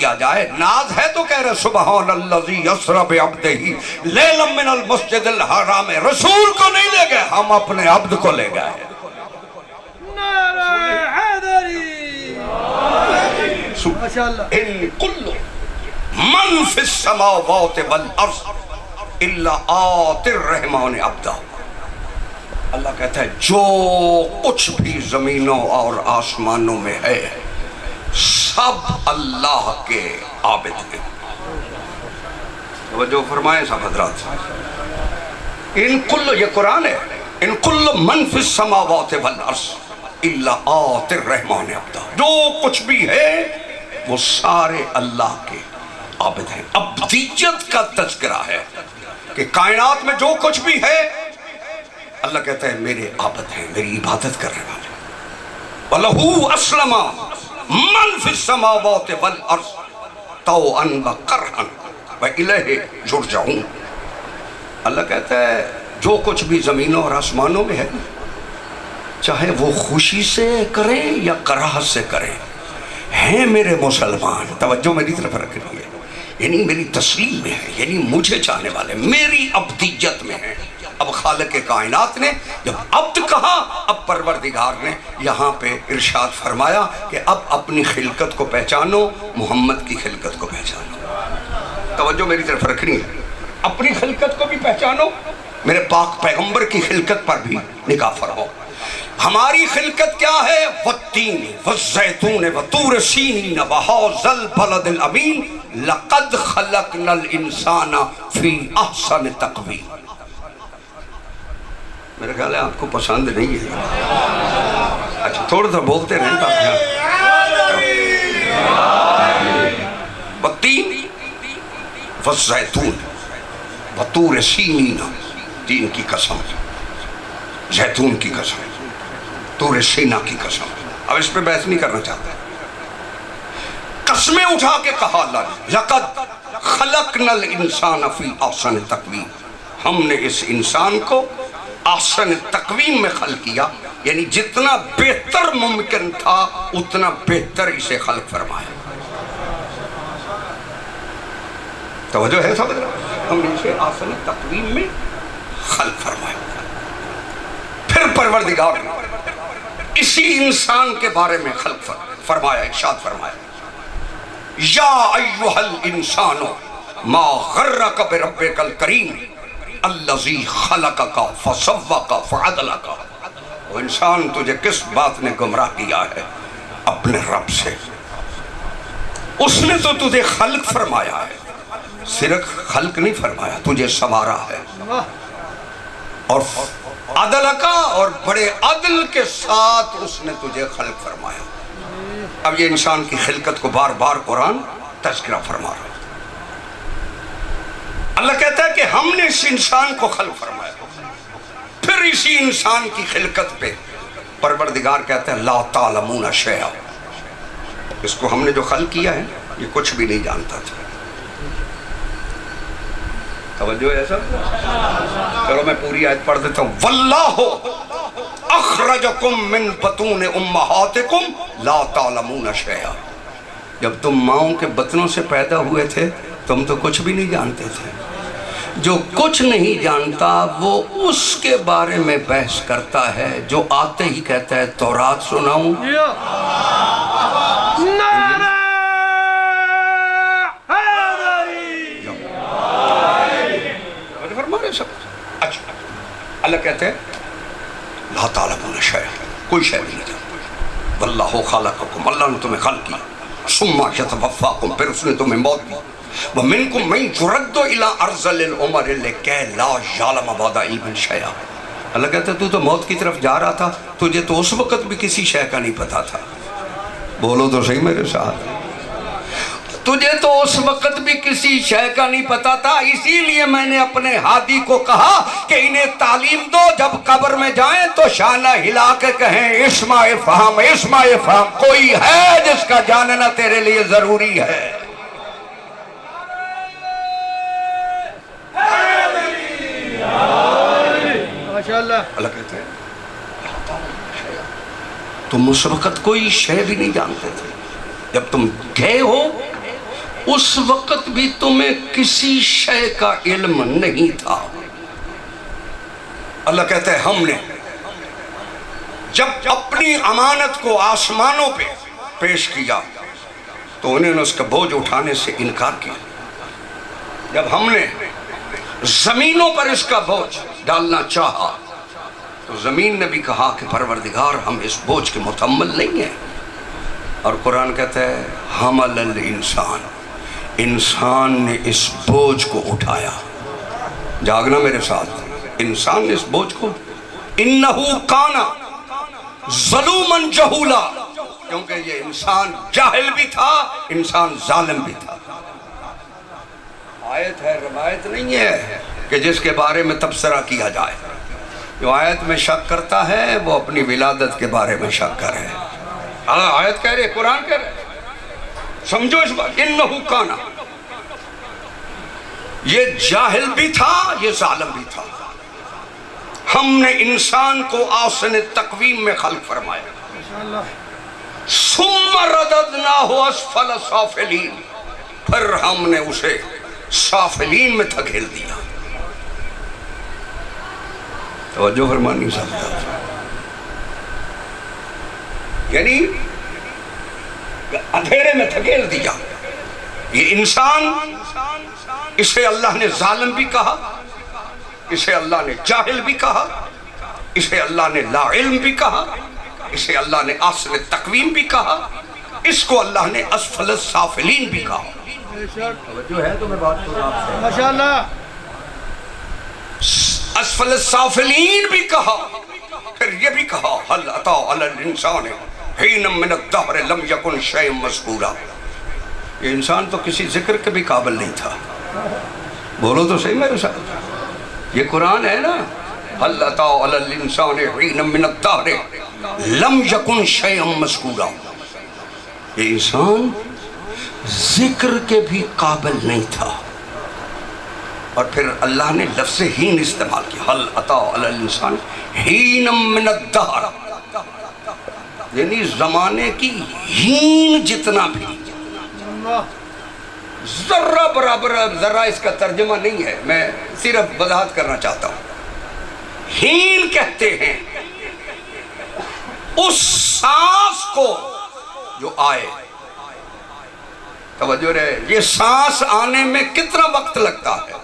کیا جائے. ناز ہے تو کہہ رہے سبحان الذی اسری بعبدہ لیلا من المسجد الحرام. رسول کو نہیں لے گئے, ہم اپنے عبد کو لے گئے. نعرہ حیدری. ماشاءاللہ. ان کل من فی السماوات والارض الا آتی الرحمن عبدہ. اللہ کہتا ہے جو کچھ بھی زمینوں اور آسمانوں میں ہے سب اللہ کے عابد ہیں. توجہ فرمائیں صاحب حضرات. ان کل, یہ قرآن ہے, ان کل من فی السماوات والارض الا آتی الرحمن عبدہ. جو کچھ بھی ہے وہ سارے اللہ کے عابد ہیں. عبدیت کا تذکرہ ہے کہ کائنات میں جو کچھ بھی ہے اللہ کہتا ہے میرے عابد ہیں, میری عبادت کرنے والے. وَلَهُ أَسْلَمَ مَنْ فِي السَّمَاوَاتِ وَالْأَرْضِ طَوْعًا وَكَرْهًا وَإِلَيْهِ يُرْجَعُونَ. اللہ کہتا ہے جو کچھ بھی زمینوں اور آسمانوں میں ہے چاہے وہ خوشی سے کریں یا کراہت سے کریں, ہیں میرے مسلمان. توجہ میری طرف رکھ رہی ہے, یعنی میری تسلیم میں ہے, یعنی مجھے چاہنے والے میری عبدیت میں ہیں. اب خالق کائنات نے جب عبد کہا, اب پروردگار نے یہاں پہ ارشاد فرمایا کہ اب اپنی خلقت کو پہچانو, محمد کی خلقت کو پہچانو. توجہ میری طرف رکھنی ہے. اپنی خلقت کو بھی پہچانو, میرے پاک پیغمبر کی خلقت پر بھی نگاہ فرماؤ. ہماری خلقت کیا ہے؟ والتین والزیتون وطور سینین وہذا البلد الامین لقد خلقنا الانسان فی احسن تقویم. میرے خیال ہے آپ کو پسند نہیں ہے. اچھا تھوڑا سا بولتے رہیں تاکہ والتین والزیتون وطور سینین, تین کی قسم, زیتون کی قسم, طور سینا کی قسم. اب اس پہ بحث نہیں کرنا چاہتا. قسمیں اٹھا کے کہا اللہ نے لقد خلقنا الانسان فی احسن تقویم. ہم نے اس انسان کو احسن تقویم میں خلق کیا, یعنی جتنا بہتر ممکن تھا اتنا بہتر اسے خلق فرمایا. توجہ ہے سمجھ رہا, ہم نے اسے احسن تقویم میں خلق فرمایا. پھر پروردگار نے اسی انسان کے بارے میں خلق فرمایا, ارشاد فرمایا یا ایھا الانسان ما غرک بربک الکریم الذی خلقک فسوک فعدلک. وہ انسان تجھے کس بات نے گمراہ کیا ہے؟ اپنے رب سے. اس نے تو تجھے خلق فرمایا ہے, صرف خلق نہیں فرمایا, تجھے سنوارا ہے. اور عدل کا, اور بڑے عدل کے ساتھ اس نے تجھے خلق فرمایا. اب یہ انسان کی خلقت کو بار بار قرآن تذکرہ فرما رہا ہے. اللہ کہتا ہے کہ ہم نے اس انسان کو خلق فرمایا. پھر اسی انسان کی خلقت پہ پروردگار کہتا ہے لا تعلمون شیئا. اس کو ہم نے جو خلق کیا ہے یہ کچھ بھی نہیں جانتا تھا. توجہ ہے سب. چلو میں پوری آیت پڑھ دیتا ہوں. واللہ اخرجکم من بطون امہاتکم لا تعلمون شیئا. جب تم ماؤں کے بطنوں سے پیدا ہوئے تھے تم تو کچھ بھی نہیں جانتے تھے. جو کچھ نہیں جانتا وہ اس کے بارے میں بحث کرتا ہے جو آتے ہی کہتا ہے تورات سناؤں. اچھا اللہ کہتے ہیں لا تعلمون شیئا, کوئی شے نہیں جانتا. واللہ خلقکم, اللہ نے تمہیں خلق کیا. ثم یتوفاکم, پھر اس نے تمہیں موت دی. ومنکم من یرد الی ارذل العمر لکی لا یعلم بعد علم شیئا. اللہ کہتا ہے تو تو موت کی طرف جا رہا تھا, تجھے تو اس وقت بھی کسی شے کا نہیں پتا تھا. بولو تو صحیح میرے ساتھ. تجھے تو اس وقت بھی کسی شے کا نہیں پتا تھا. اسی لیے میں نے اپنے ہادی کو کہا کہ انہیں تعلیم دو, جب قبر میں جائیں تو شانہ ہلا کے کہیں اسمع فہم اسمع فہم. کوئی ہے جس کا جاننا تیرے لیے ضروری ہے. اللہ کہتے ہیں تم اس وقت کوئی شے بھی نہیں جانتے تھے. جب تم گئے ہو اس وقت بھی تمہیں کسی شے کا علم نہیں تھا۔ اللہ کہتا ہے ہم نے جب اپنی امانت کو آسمانوں پہ پیش کیا تو انہوں نے اس کا بوجھ اٹھانے سے انکار کیا۔ جب ہم نے زمینوں پر اس کا بوجھ ڈالنا چاہا تو زمین نے بھی کہا کہ پروردگار ہم اس بوجھ کے متحمل نہیں ہیں۔ اور قرآن کہتا ہے حمل الانسان، انسان نے اس بوجھ کو اٹھایا۔ جاگنا میرے ساتھ، انسان نے اس بوجھ کو، انہو کانا ظلومن جہولا، کیونکہ یہ انسان جاہل بھی تھا، انسان ظالم بھی تھا۔ آیت ہے، روایت نہیں ہے کہ جس کے بارے میں تبصرہ کیا جائے۔ جو آیت میں شک کرتا ہے وہ اپنی ولادت کے بارے میں شک کر ہے۔ آیت کہہ رہے، قرآن کہہ رہے، سمجھو اس بات، انہو کانا، یہ جاہل بھی تھا، یہ ظالم بھی تھا۔ ہم نے انسان کو آسن تقویم میں خلق فرمایا، ثم رددناہ اسفل سافلین، پھر ہم نے اسے سافلین میں دھکیل دیا۔ توجہ فرمانی صاحب، یعنی اندھیرے میں دھکیل دیا۔ یہ انسان، اسے اللہ نے ظالم بھی کہا، اسے اللہ نے جاہل بھی کہا، اسے اللہ نے لا علم بھی کہا، اسے اللہ نے اصل تقویم بھی کہا، اس کو اللہ نے اسفل السافلین بھی کہا۔ جو ہے تو میں بات کروں آپ سے ماشاءاللہ، اسفل السافلین بھی کہا، پھر یہ بھی کہا هل اتى على الانسان حين من الدهر لم يكن شيئا مذكورا۔ یہ انسان تو کسی ذکر کے بھی قابل نہیں تھا۔ بولو تو صحیح میرے ساتھ، یہ قرآن ہے نا، هل اتى على الانسان حين من الدهر لم يكن شيئا مذكورا۔ یہ انسان ذکر کے بھی قابل نہیں تھا، اور پھر اللہ نے لفظ ہین استعمال کیا، هل اتى على الانسان حين من الدهر، یعنی زمانے کی ہین جتنا بھی، ذرہ برابر، ذرہ اس کا ترجمہ نہیں ہے، میں صرف وضاحت کرنا چاہتا ہوں۔ ہین کہتے ہیں اس سانس کو جو آئے، توجہ رہے، یہ سانس آنے میں کتنا وقت لگتا ہے۔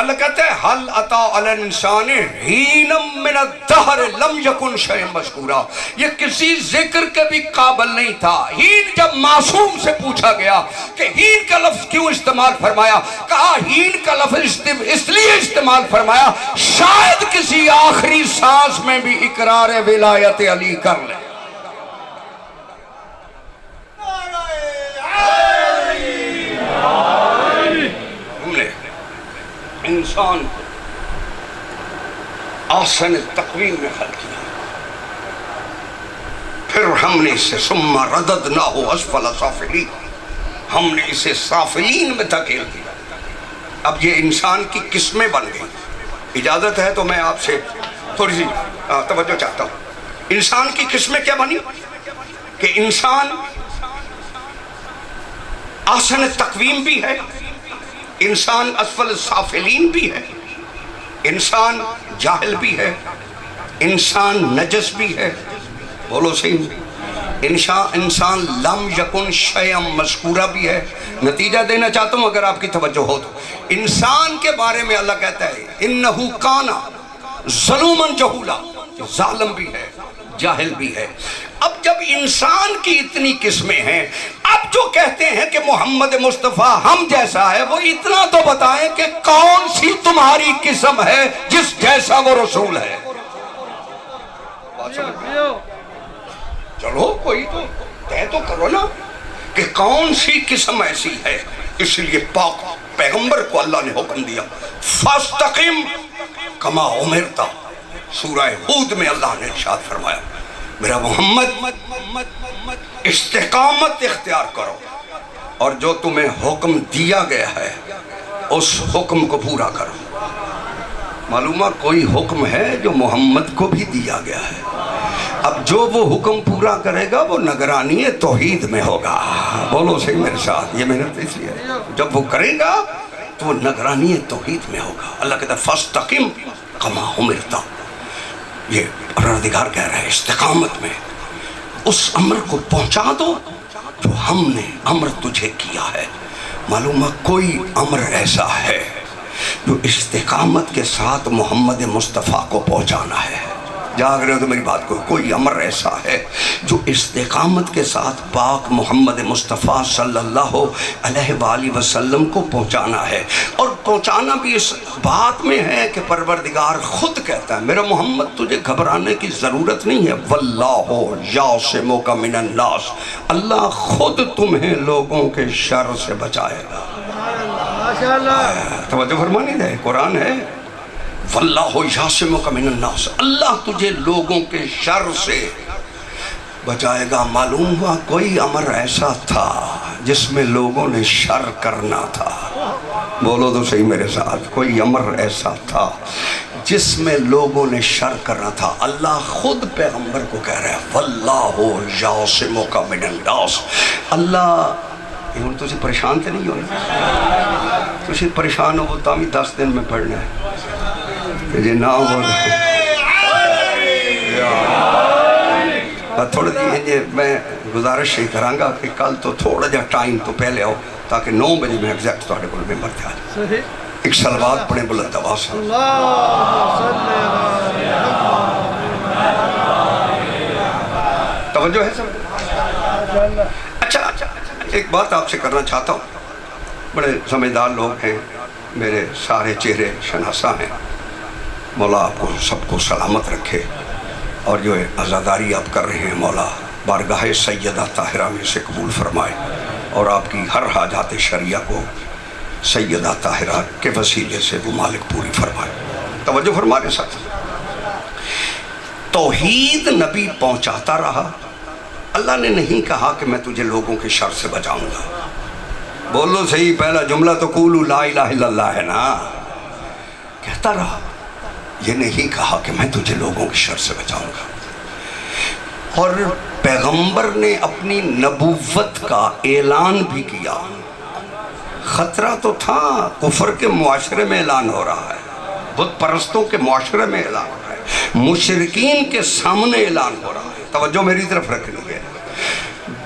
اللہ کہتا ہے حل اتا علی الانسان حین من الدہر لم یکن شیئا مذکورا، یہ کسی ذکر کے بھی قابل نہیں تھا۔ ہین جب معصوم سے پوچھا گیا کہ ہین کا لفظ کیوں استعمال فرمایا، کہا ہین کا لفظ اس لیے استعمال فرمایا شاید کسی آخری سانس میں بھی اقرار ولایت علی کر لے۔ انسان کو آسن تقویم میں خلق کیا، پھر ہم نے اسے ثم رددناہ اسفل سافلین، ہم نے اسے سافلین میں دھکیل دیا۔ اب یہ انسان کی قسمیں بن گئی۔ اجازت ہے تو میں آپ سے تھوڑی سی توجہ چاہتا ہوں۔ انسان کی قسمیں کیا بنی کہ انسان آسن تقویم بھی ہے، انسان اسفل سافلین بھی ہے، انسان جاہل بھی ہے، انسان نجس بھی ہے، بولو صحیح، انسان لم یکن شیئا مذکورا بھی ہے۔ نتیجہ دینا چاہتا ہوں اگر آپ کی توجہ ہو تو، انسان کے بارے میں اللہ کہتا ہے انہو کانا ظلومن جہولا، ظالم بھی ہے، جاہل بھی ہے۔ اب جب انسان کی اتنی قسمیں ہیں، اب جو کہتے ہیں کہ محمد مصطفیٰ ہم جیسا ہے، وہ اتنا تو بتائیں کہ کون سی تمہاری قسم ہے جس جیسا وہ رسول ہے۔ چلو کوئی تو طے تو کرو نا کہ کون سی قسم ایسی ہے۔ اس لیے پاک پیغمبر کو اللہ نے حکم دیا فاستقم کما امرت، سورہ ہود میں اللہ نے ارشاد فرمایا میرا محمد استقامت اختیار کرو، اور جو تمہیں حکم دیا گیا ہے اس حکم کو پورا کرو۔ معلومہ کوئی حکم ہے جو محمد کو بھی دیا گیا ہے۔ اب جو وہ حکم پورا کرے گا وہ نگرانی توحید میں ہوگا. بولو صحیح میرے ساتھ. یہ محنت اس لیے جب وہ کرے گا تو وہ نگرانی توحید میں ہوگا. اللہ کہتا ہے فاستقم کما امرت. یہ پروردگار کہہ رہا ہے استقامت میں اس امر کو پہنچا دو جو ہم نے امر تجھے کیا ہے. معلوم ہے کوئی امر ایسا ہے جو استقامت کے ساتھ محمد مصطفیٰ کو پہنچانا ہے. جاگ رہے ہو تو میری بات کو. کوئی امر ایسا ہے جو استقامت کے ساتھ پاک محمد مصطفیٰ صلی اللہ علیہ وآلہ وسلم کو پہنچانا ہے. اور پہنچانا بھی اس بات میں ہے کہ پروردگار خود کہتا ہے میرا محمد تجھے گھبرانے کی ضرورت نہیں ہے. واللہ یعصمک من الناس. اللہ خود تمہیں لوگوں کے شر سے بچائے گا. توجہ فرمانی ہے قرآن ہے. واللہ یعصمک من الناس. اللہ تجھے لوگوں کے شر سے بچائے گا. معلوم ہوا کوئی امر ایسا تھا جس میں لوگوں نے شر کرنا تھا. بولو تو صحیح میرے ساتھ. کوئی امر ایسا تھا جس میں لوگوں نے شر کرنا تھا. اللہ خود پیغمبر کو کہہ رہا ہے واللہ یعصمک من الناس. اللہ یہ تجھے پریشان تو نہیں ہونا. تجھے پریشان ہو وہ تامی 10 دن میں پڑھنا ہے. یہ نہ ہو تھوڑا جی میں گزارش ہی کراں گا کہ کل تو تھوڑا جا ٹائم تو پہلے آؤ تاکہ 9 بجے میں ایگزیکٹ تھوڑے کو ممبر تھا. ایک صلوات پڑھیں بلند آواز سے. توجہ ہے سب. اچھا ایک بات آپ سے کرنا چاہتا ہوں. بڑے سمجھدار لوگ ہیں میرے سارے چہرے شناسا ہیں. مولا آپ کو سب کو سلامت رکھے. اور جو عزاداری آپ کر رہے ہیں مولا بارگاہ سیدہ طاہرہ میں سے قبول فرمائے اور آپ کی ہر حاجات شرعیہ کو سیدہ طاہرہ کے وسیلے سے وہ مالک پوری فرمائے. توجہ فرمائے ساتھ. توحید نبی پہنچاتا رہا. اللہ نے نہیں کہا کہ میں تجھے لوگوں کے شر سے بچاؤں گا. بولو صحیح. پہلا جملہ تو قولوا لا الہ الا اللہ ہے نا. کہتا رہا. یہ نہیں کہا کہ میں تجھے لوگوں کے شر سے بچاؤں گا. اور پیغمبر نے اپنی نبوت کا اعلان بھی کیا. خطرہ تو تھا. کفر کے معاشرے میں اعلان ہو رہا ہے. بت پرستوں کے معاشرے میں اعلان ہو رہا ہے. مشرکین کے سامنے اعلان ہو رہا ہے. توجہ میری طرف رکھنی ہے.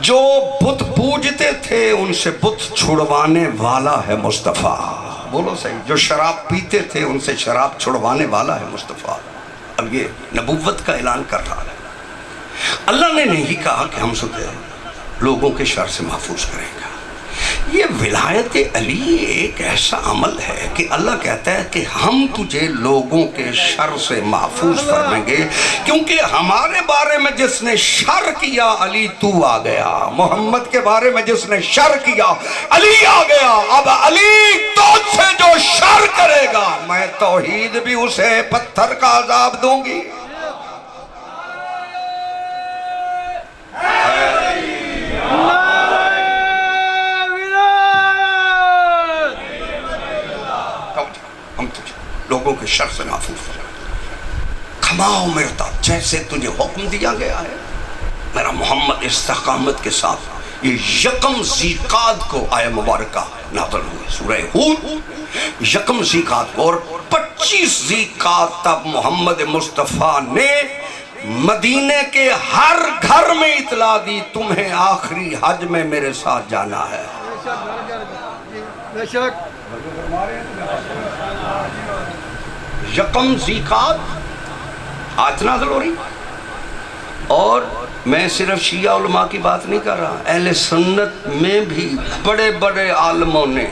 جو بت پوجتے تھے ان سے بت چھڑوانے والا ہے مصطفیٰ. بولو صحیح. جو شراب پیتے تھے ان سے شراب چھڑوانے والا ہے مصطفیٰ. اب یہ نبوت کا اعلان کر رہا ہے. اللہ نے نہیں کہا کہ ہم تجھے لوگوں کے شر سے محفوظ کریں گا. یہ ولایت علی ایک ایسا عمل ہے کہ اللہ کہتا ہے کہ ہم تجھے لوگوں کے شر سے محفوظ فرمائیں گے کیونکہ ہمارے بارے میں جس نے شر کیا علی تو آ گیا. محمد کے بارے میں جس نے شر کیا علی آ گیا. اب علی تجھ سے جو شر کرے گا میں توحید بھی اسے پتھر کا عذاب دوں گی. لوگوں کے شر سے محفوظ کھماؤ مرتا جیسے تجھے حکم دیا گیا ہے. میرا محمد استقامت کے ساتھ یہ یکم ذیقعد کو آیہ مبارکہ نازل ہوئی سورہ ہود. یکم ذیقعد اور 25 ذیقعد تب محمد مصطفیٰ نے مدینے کے ہر گھر میں اطلاع دی تمہیں آخری حج میں میرے ساتھ جانا ہے. یکم ذیقعد آیت نازل ہو رہی. اور میں صرف شیعہ علماء کی بات نہیں کر رہا. اہل سنت میں بھی بڑے بڑے عالموں نے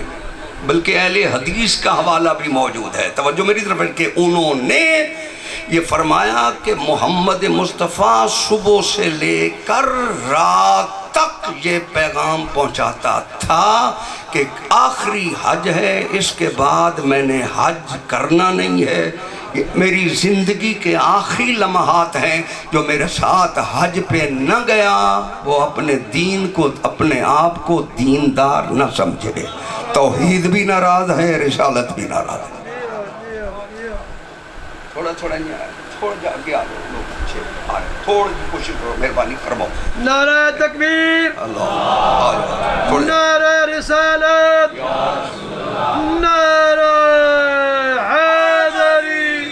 بلکہ اہل حدیث کا حوالہ بھی موجود ہے. توجہ میری طرف ہے کہ انہوں نے یہ فرمایا کہ محمد مصطفیٰ صبح سے لے کر رات تک یہ پیغام پہنچاتا تھا کہ آخری حج ہے. اس کے بعد میں نے حج کرنا نہیں ہے. میری زندگی کے آخری لمحات ہیں. جو میرے ساتھ حج پہ نہ گیا وہ اپنے دین کو اپنے آپ کو دیندار نہ سمجھے. توحید بھی ناراض ہے رسالت بھی ناراض ہے. تھوڑا نہیں آیا. تھوڑا جا کے آ لو. پیچھے آ رہے ہیں، تھوڑی سی کوشش کرو، مہربانی فرماؤ. نعرہ تکبیر، اللہ تھوڑے نعرہ رسالت، نعرہ حیدری.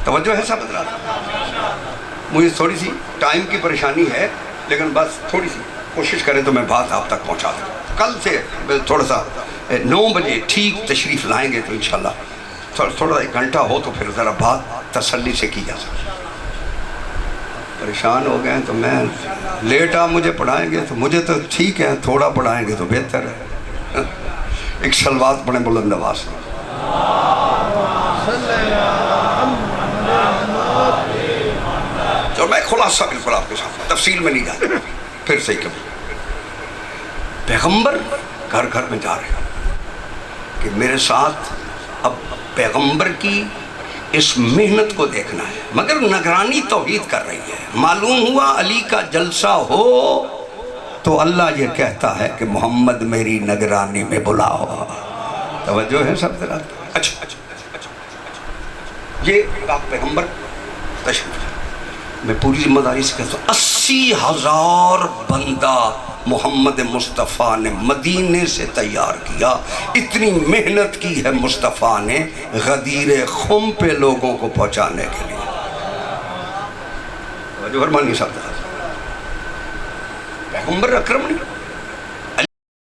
توجہ ہے سب حضرات؟ مجھے تھوڑی سی ٹائم کی پریشانی ہے، لیکن بس تھوڑی سی کوشش کریں تو میں بات آپ تک پہنچا دوں. کل سے تھوڑا سا 9 بجے ٹھیک تشریف لائیں گے تو انشاءاللہ تھوڑا 1 گھنٹہ ہو تو پھر ذرا بات تسلی سے کی جا سکے. پریشان ہو گئے ہیں تو میں لیٹ آپ مجھے پڑھائیں گے تو مجھے تو ٹھیک ہے، تھوڑا پڑھائیں گے تو بہتر ہے. ایک سلوات پڑھیں بلند آواز سے. تو میں خلاصہ بالکل آپ کے ساتھ تفصیل میں نہیں جاتا، پھر سے کبھی پیغمبر گھر گھر میں جا رہے ہیں کہ میرے ساتھ اب پیغمبر کی اس محنت کو دیکھنا ہے، مگر نگرانی توحید کر رہی ہے. معلوم ہوا علی کا جلسہ ہو تو اللہ یہ کہتا ہے کہ محمد میری نگرانی میں بلاؤ. توجہ ہے سب طرح. اچھا یہ آپ پیغمبر تشریف، میں پوری ذمہ داری سے کہتا ہوں 80,000 بندہ محمد مصطفیٰ نے مدینے سے تیار کیا. اتنی محنت کی ہے مصطفیٰ نے غدیر خم پہ لوگوں کو پہنچانے کے لیے. جو فرمانی صاحب پیغمبر اکرم نہیں